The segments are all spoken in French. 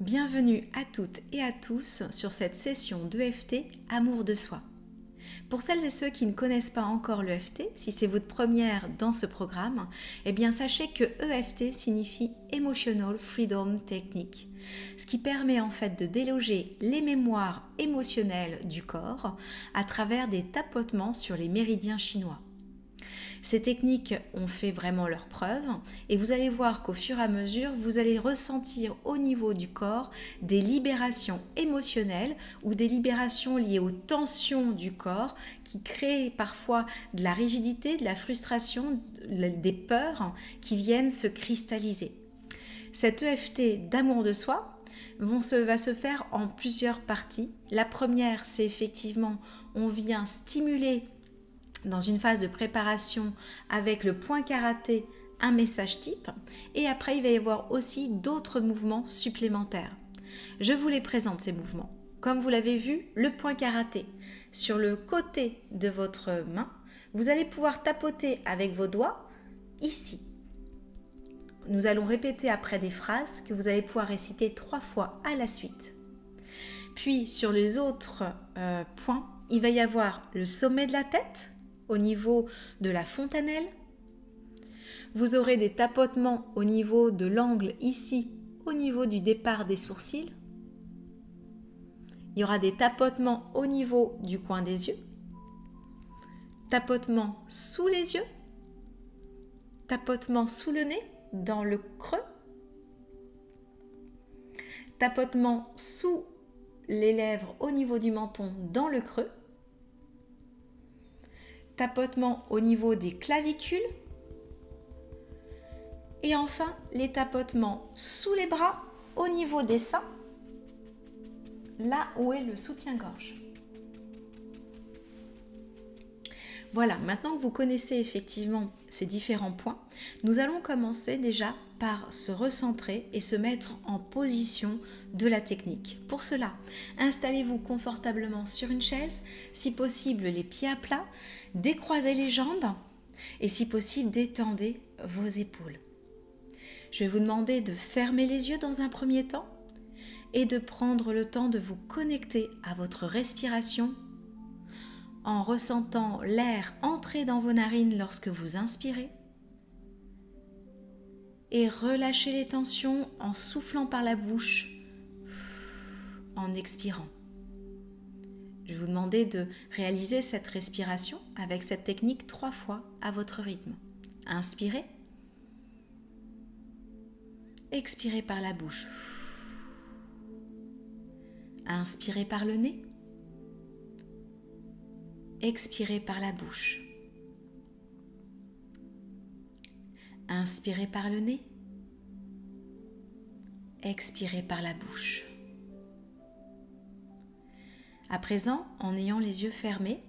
Bienvenue à toutes et à tous sur cette session d'EFT Amour de soi. Pour celles et ceux qui ne connaissent pas encore l'EFT, si c'est votre première dans ce programme, eh bien sachez que EFT signifie Emotional Freedom Technique, ce qui permet en fait de déloger les mémoires émotionnelles du corps à travers des tapotements sur les méridiens chinois. Ces techniques ont fait vraiment leur preuve et vous allez voir qu'au fur et à mesure, vous allez ressentir au niveau du corps des libérations émotionnelles ou des libérations liées aux tensions du corps qui créent parfois de la rigidité, de la frustration, des peurs qui viennent se cristalliser. Cet EFT d'amour de soi va se faire en plusieurs parties. La première, c'est effectivement, on vient stimuler dans une phase de préparation avec le point karaté, un message type, et après il va y avoir aussi d'autres mouvements supplémentaires. Je vous les présente ces mouvements. Comme vous l'avez vu, le point karaté, sur le côté de votre main, vous allez pouvoir tapoter avec vos doigts ici. Nous allons répéter après des phrases que vous allez pouvoir réciter 3 fois à la suite. Puis sur les autres points, il va y avoir le sommet de la tête, au niveau de la fontanelle. Vous aurez des tapotements au niveau de l'angle ici, au niveau du départ des sourcils. Il y aura des tapotements au niveau du coin des yeux. Tapotements sous les yeux. Tapotements sous le nez, dans le creux. Tapotements sous les lèvres au niveau du menton, dans le creux. Tapotements au niveau des clavicules et enfin les tapotements sous les bras au niveau des seins, là où est le soutien-gorge. Voilà, maintenant que vous connaissez effectivement ces différents points, nous allons commencer déjà par se recentrer et se mettre en position de la technique. Pour cela, installez-vous confortablement sur une chaise, si possible les pieds à plat, décroisez les jambes et si possible détendez vos épaules. Je vais vous demander de fermer les yeux dans un premier temps et de prendre le temps de vous connecter à votre respiration en ressentant l'air entrer dans vos narines lorsque vous inspirez et relâchez les tensions en soufflant par la bouche, en expirant. Je vais vous demander de réaliser cette respiration avec cette technique 3 fois à votre rythme. Inspirez, expirez par la bouche, inspirez par le nez, expirez par la bouche. Inspirez par le nez. Expirez par la bouche. À présent, en ayant les yeux fermés,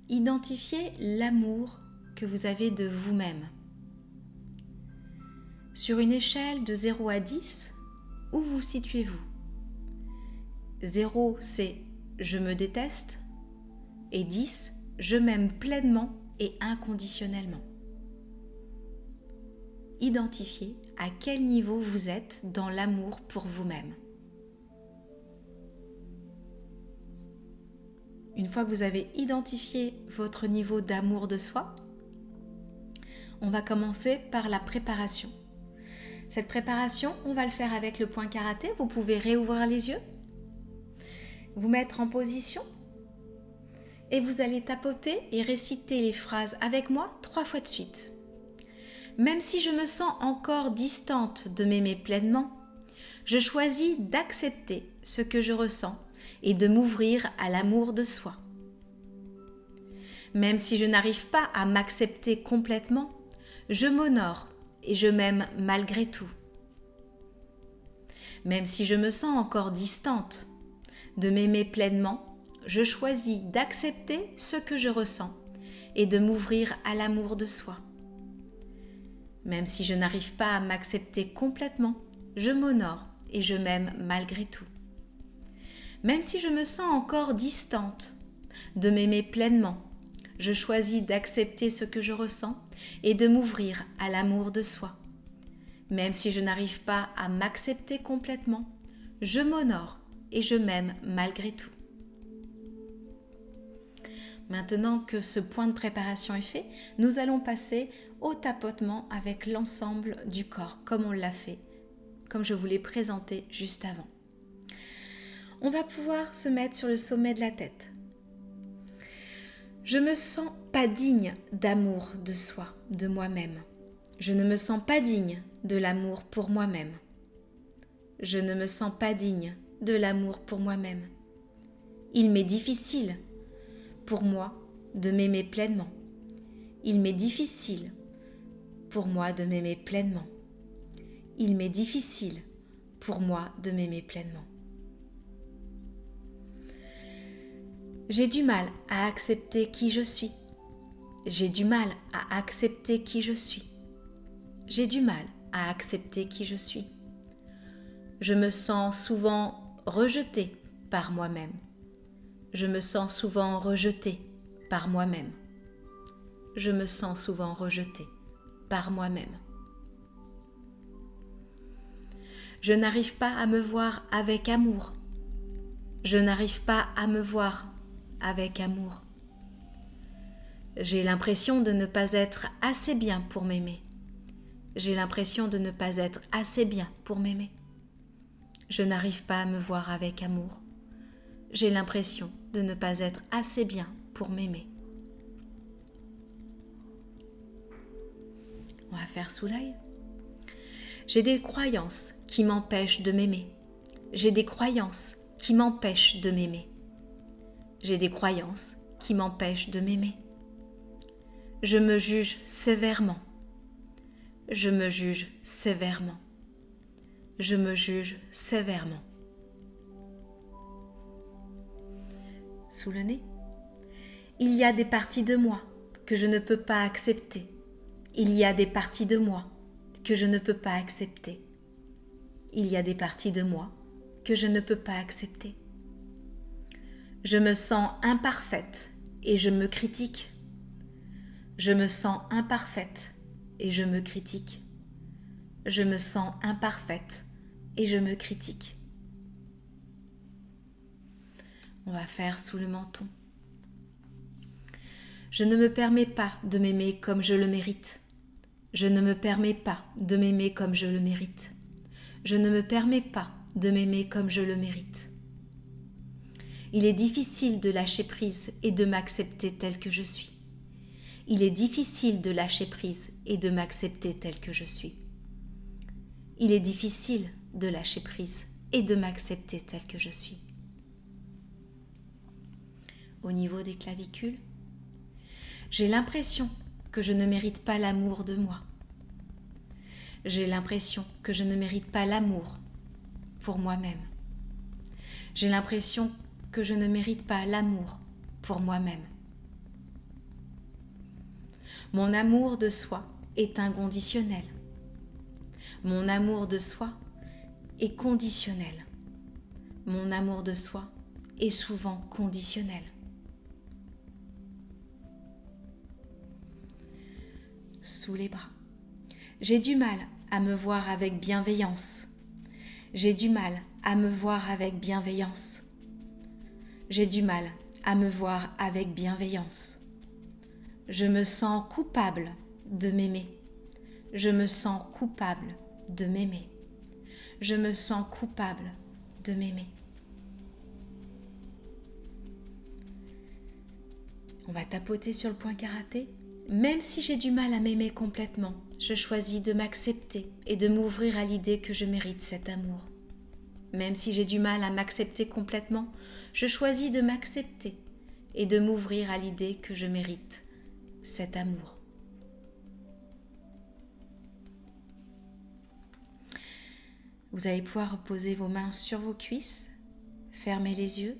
identifiez l'amour que vous avez de vous-même. Sur une échelle de 0 à 10, où vous situez-vous ? 0, c'est « je me déteste » et 10, « je m'aime pleinement et inconditionnellement ». Identifiez à quel niveau vous êtes dans l'amour pour vous-même. Une fois que vous avez identifié votre niveau d'amour de soi, on va commencer par la préparation. Cette préparation, on va le faire avec le point karaté. Vous pouvez réouvrir les yeux, vous mettre en position et vous allez tapoter et réciter les phrases avec moi 3 fois de suite. Même si je me sens encore distante de m'aimer pleinement, je choisis d'accepter ce que je ressens et de m'ouvrir à l'amour de soi. Même si je n'arrive pas à m'accepter complètement, je m'honore et je m'aime malgré tout. Même si je me sens encore distante de m'aimer pleinement, je choisis d'accepter ce que je ressens et de m'ouvrir à l'amour de soi. Même si je n'arrive pas à m'accepter complètement, je m'honore et je m'aime malgré tout. Même si je me sens encore distante de m'aimer pleinement, je choisis d'accepter ce que je ressens et de m'ouvrir à l'amour de soi. Même si je n'arrive pas à m'accepter complètement, je m'honore et je m'aime malgré tout. Maintenant que ce point de préparation est fait, nous allons passer au tapotement avec l'ensemble du corps, comme on l'a fait, comme je vous l'ai présenté juste avant. On va pouvoir se mettre sur le sommet de la tête. Je me sens pas digne d'amour de soi, de moi-même. Je ne me sens pas digne de l'amour pour moi-même. Je ne me sens pas digne de l'amour pour moi-même. Il m'est difficile pour moi de m'aimer pleinement. Il m'est difficile pour moi de m'aimer pleinement. Il m'est difficile pour moi de m'aimer pleinement. J'ai du mal à accepter qui je suis. J'ai du mal à accepter qui je suis. J'ai du mal à accepter qui je suis. Je me sens souvent rejetée par moi-même. Je me sens souvent rejetée par moi-même. Je me sens souvent rejetée par moi-même. Je n'arrive pas à me voir avec amour. Je n'arrive pas à me voir avec amour. J'ai l'impression de ne pas être assez bien pour m'aimer. J'ai l'impression de ne pas être assez bien pour m'aimer. Je n'arrive pas à me voir avec amour. J'ai l'impression de ne pas être assez bien pour m'aimer. On va faire sous l'œil. J'ai des croyances qui m'empêchent de m'aimer. J'ai des croyances qui m'empêchent de m'aimer. J'ai des croyances qui m'empêchent de m'aimer. Je me juge sévèrement. Je me juge sévèrement. Je me juge sévèrement. Sous le nez. Il y a des parties de moi que je ne peux pas accepter. Il y a des parties de moi que je ne peux pas accepter. Il y a des parties de moi que je ne peux pas accepter. Je me sens imparfaite et je me critique. Je me sens imparfaite et je me critique. Je me sens imparfaite et je me critique. On va faire sous le menton. Je ne me permets pas de m'aimer comme je le mérite. Je ne me permets pas de m'aimer comme je le mérite. Je ne me permets pas de m'aimer comme je le mérite. Il est difficile de lâcher prise et de m'accepter tel que je suis. Il est difficile de lâcher prise et de m'accepter tel que je suis. Il est difficile de lâcher prise et de m'accepter tel que je suis. Au niveau des clavicules, j'ai l'impression que je ne mérite pas l'amour de moi. J'ai l'impression que je ne mérite pas l'amour pour moi-même. J'ai l'impression que je ne mérite pas l'amour pour moi-même. Mon amour de soi est inconditionnel. Mon amour de soi est conditionnel. Mon amour de soi est souvent conditionnel. Sous les bras. J'ai du mal à me voir avec bienveillance. J'ai du mal à me voir avec bienveillance. J'ai du mal à me voir avec bienveillance. Je me sens coupable de m'aimer. Je me sens coupable de m'aimer. Je me sens coupable de m'aimer. On va tapoter sur le point karaté. Même si j'ai du mal à m'aimer complètement, je choisis de m'accepter et de m'ouvrir à l'idée que je mérite cet amour. Même si j'ai du mal à m'accepter complètement, je choisis de m'accepter et de m'ouvrir à l'idée que je mérite cet amour. Vous allez pouvoir poser vos mains sur vos cuisses, fermer les yeux.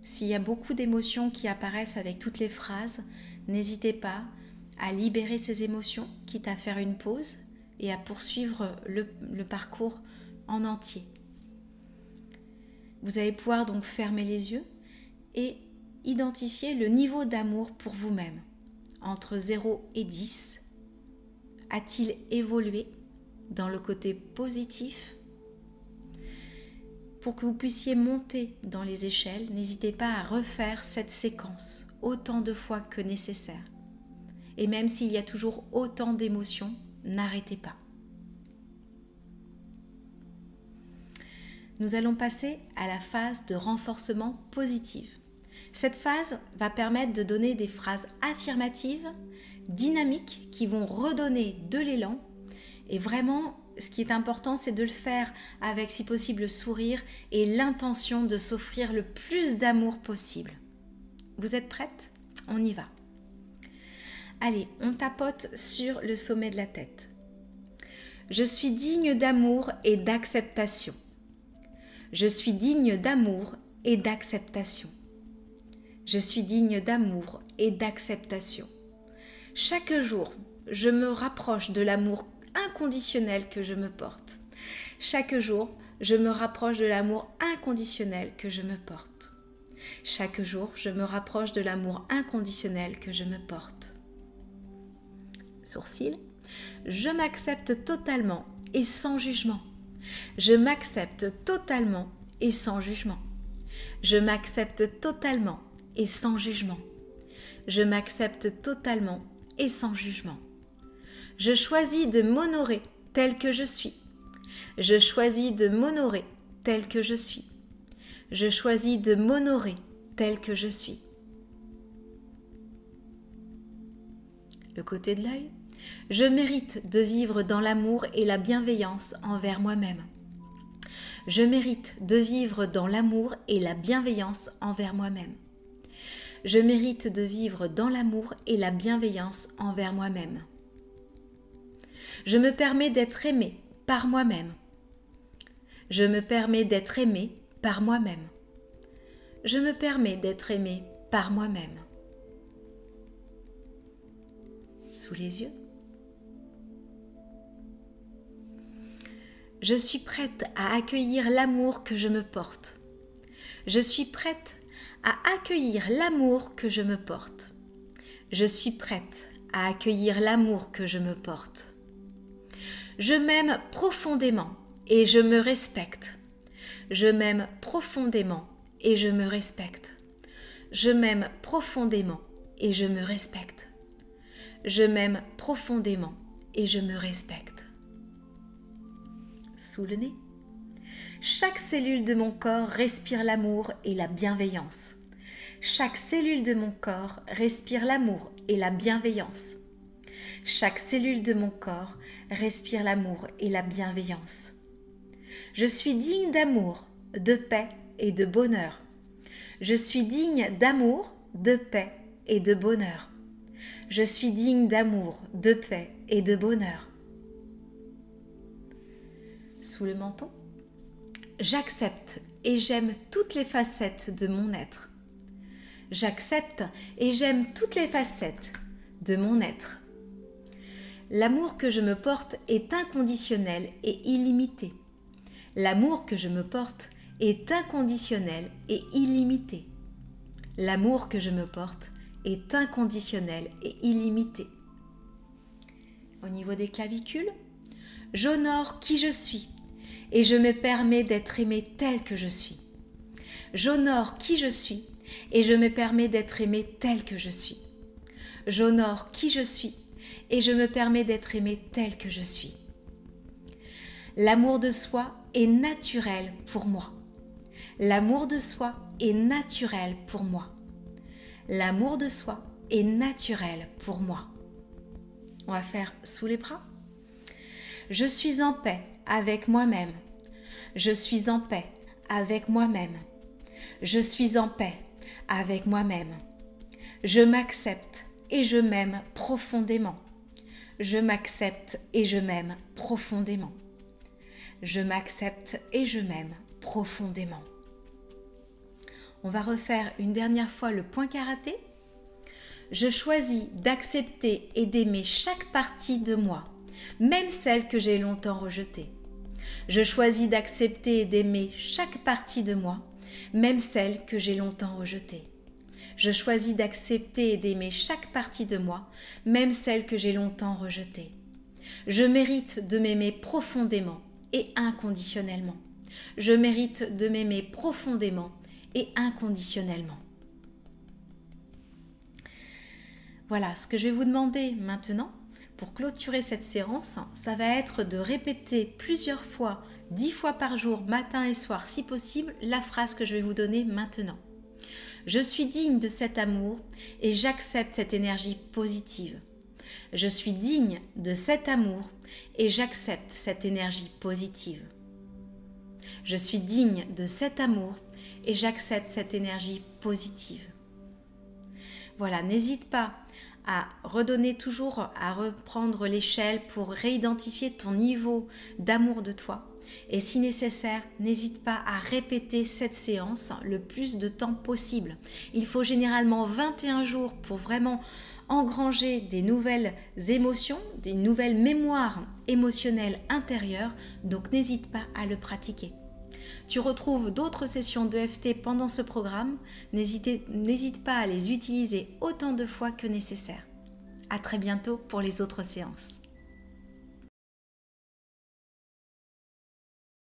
S'il y a beaucoup d'émotions qui apparaissent avec toutes les phrases, n'hésitez pas à libérer ces émotions, quitte à faire une pause et à poursuivre le parcours en entier. Vous allez pouvoir donc fermer les yeux et identifier le niveau d'amour pour vous-même. Entre 0 et 10, a-t-il évolué? dans le côté positif. Pour que vous puissiez monter dans les échelles, n'hésitez pas à refaire cette séquence autant de fois que nécessaire. Et même s'il y a toujours autant d'émotions, n'arrêtez pas. Nous allons passer à la phase de renforcement positif. Cette phase va permettre de donner des phrases affirmatives, dynamiques, qui vont redonner de l'élan. Et vraiment, ce qui est important, c'est de le faire avec, si possible, le sourire et l'intention de s'offrir le plus d'amour possible. Vous êtes prête? On y va. Allez, on tapote sur le sommet de la tête. Je suis digne d'amour et d'acceptation. Je suis digne d'amour et d'acceptation. Je suis digne d'amour et d'acceptation. Chaque jour, je me rapproche de l'amour inconditionnel que je me porte. Chaque jour, je me rapproche de l'amour inconditionnel que je me porte. Chaque jour, je me rapproche de l'amour inconditionnel que je me porte. Sourcils. Je m'accepte totalement et sans jugement. Je m'accepte totalement et sans jugement. Je m'accepte totalement et sans jugement. Je m'accepte totalement et sans jugement. Je choisis de m'honorer tel que je suis. Je choisis de m'honorer tel que je suis. Je choisis de m'honorer tel que je suis. Le côté de l'œil. Je mérite de vivre dans l'amour et la bienveillance envers moi-même. Je mérite de vivre dans l'amour et la bienveillance envers moi-même. Je mérite de vivre dans l'amour et la bienveillance envers moi-même. Je me permets d'être aimé par moi-même. Je me permets d'être aimé par moi-même. Je me permets d'être aimé par moi-même. Sous les yeux. Je suis prête à accueillir l'amour que je me porte. Je suis prête à accueillir l'amour que je me porte. Je suis prête à accueillir l'amour que je me porte. Je m'aime profondément et je me respecte. Je m'aime profondément et je me respecte. Je m'aime profondément et je me respecte. Je m'aime profondément et je me respecte. Sous le nez. Chaque cellule de mon corps respire l'amour et la bienveillance. Chaque cellule de mon corps respire l'amour et la bienveillance. Chaque cellule de mon corps respire l'amour et la bienveillance. Je suis digne d'amour, de paix et de bonheur. Je suis digne d'amour, de paix et de bonheur. Je suis digne d'amour, de paix et de bonheur. Sous le menton. J'accepte et j'aime toutes les facettes de mon être. J'accepte et j'aime toutes les facettes de mon être. L'amour que je me porte est inconditionnel et illimité. L'amour que je me porte est inconditionnel et illimité. L'amour que je me porte est inconditionnel et illimité. Au niveau des clavicules, j'honore qui je suis et je me permets d'être aimé tel que je suis. J'honore qui je suis et je me permets d'être aimé tel que je suis. J'honore qui je suis et je me permets d'être aimé tel que je suis. L'amour de soi est naturel pour moi. L'amour de soi est naturel pour moi. L'amour de soi est naturel pour moi. On va faire sous les bras. Je suis en paix avec moi-même. Je suis en paix avec moi-même. Je suis en paix avec moi-même. Je m'accepte et je m'aime profondément. Je m'accepte et je m'aime profondément. Je m'accepte et je m'aime profondément. On va refaire une dernière fois le point karaté. Je choisis d'accepter et d'aimer chaque partie de moi, même celle que j'ai longtemps rejetée. Je choisis d'accepter et d'aimer chaque partie de moi, même celle que j'ai longtemps rejetée. Je choisis d'accepter et d'aimer chaque partie de moi, même celle que j'ai longtemps rejetée. Je mérite de m'aimer profondément et inconditionnellement. Je mérite de m'aimer profondément et inconditionnellement. Voilà, ce que je vais vous demander maintenant, pour clôturer cette séance, ça va être de répéter plusieurs fois, 10 fois par jour, matin et soir, si possible, la phrase que je vais vous donner maintenant. Je suis digne de cet amour et j'accepte cette énergie positive. Je suis digne de cet amour et j'accepte cette énergie positive. Je suis digne de cet amour et j'accepte cette énergie positive. Voilà, n'hésite pas à redonner toujours, à reprendre l'échelle pour réidentifier ton niveau d'amour de toi. Et si nécessaire, n'hésite pas à répéter cette séance le plus de temps possible. Il faut généralement 21 jours pour vraiment engranger des nouvelles émotions, des nouvelles mémoires émotionnelles intérieures, donc n'hésite pas à le pratiquer. Tu retrouves d'autres sessions d'EFT pendant ce programme, n'hésite pas à les utiliser autant de fois que nécessaire. À très bientôt pour les autres séances.